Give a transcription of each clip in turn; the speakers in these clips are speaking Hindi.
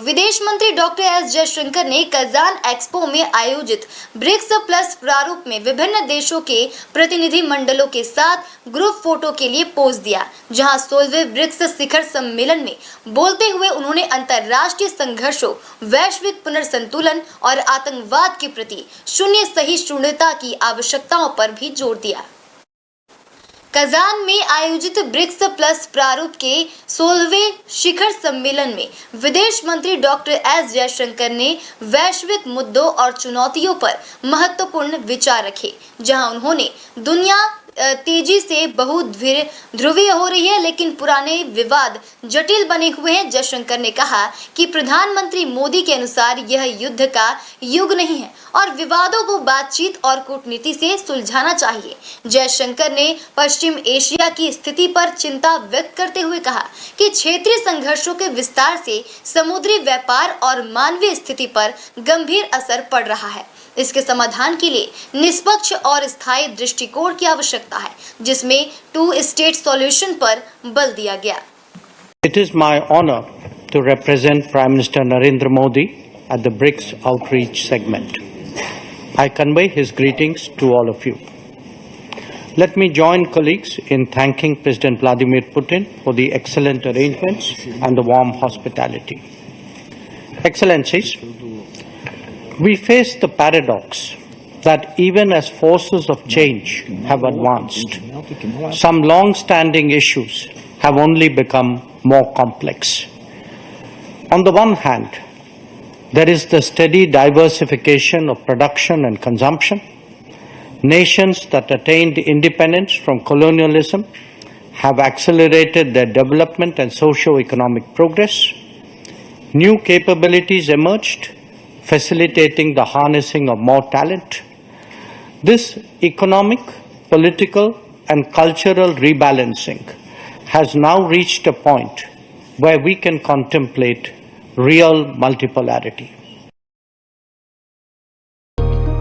विदेश मंत्री डॉक्टर एस जयशंकर ने कजान एक्सपो में आयोजित ब्रिक्स प्लस प्रारूप में विभिन्न देशों के प्रतिनिधि मंडलों के साथ ग्रुप फोटो के लिए पोज दिया, जहां 16वें ब्रिक्स शिखर सम्मेलन में बोलते हुए उन्होंने अंतर्राष्ट्रीय संघर्षों, वैश्विक पुनर्संतुलन और आतंकवाद के प्रति शून्य सहिष्णुता की आवश्यकताओं पर भी जोर दिया। कजान में आयोजित ब्रिक्स प्लस प्रारूप के 16वें शिखर सम्मेलन में विदेश मंत्री डॉक्टर एस जयशंकर ने वैश्विक मुद्दों और चुनौतियों पर महत्वपूर्ण विचार रखे, जहां उन्होंने दुनिया तेजी से बहुध्रुवीय हो रही है, लेकिन पुराने विवाद जटिल बने हुए हैं। जयशंकर ने कहा कि प्रधानमंत्री मोदी के अनुसार यह युद्ध का युग नहीं है और विवादों को बातचीत और कूटनीति से सुलझाना चाहिए। जयशंकर ने पश्चिम एशिया की स्थिति पर चिंता व्यक्त करते हुए कहा कि क्षेत्रीय संघर्षों के विस्तार से समुद्री व्यापार और मानवीय स्थिति पर गंभीर असर पड़ रहा है। इसके समाधान के लिए निष्पक्ष और स्थायी दृष्टिकोण की आवश्यकता है, जिसमें 2 स्टेट सॉल्यूशन पर बल दिया गया। It is my honor to represent Prime Minister Narendra Modi at the BRICS outreach segment. I convey his greetings to all of you. Let me join colleagues in thanking President Vladimir Putin for the excellent arrangements and the warm hospitality. Excellencies, we face the paradox that even as forces of change have advanced, some long-standing issues have only become more complex. On the one hand, there is the steady diversification of production and consumption. Nations that attained independence from colonialism have accelerated their development and socio-economic progress. New capabilities emerged, facilitating the harnessing of more talent. This economic, political, and cultural rebalancing has now reached a point where we can contemplate real multipolarity.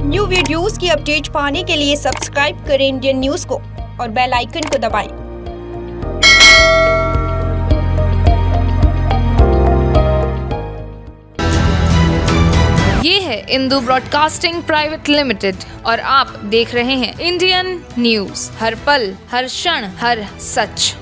New videos की अपडेट पाने के लिए सब्सक्राइब करें इंडियन न्यूज़ को और बेल आइकन को दबाएं। ये है इंदू ब्रॉडकास्टिंग प्राइवेट लिमिटेड और आप देख रहे हैं इंडियन न्यूज़, हर पल, हर क्षण, हर सच।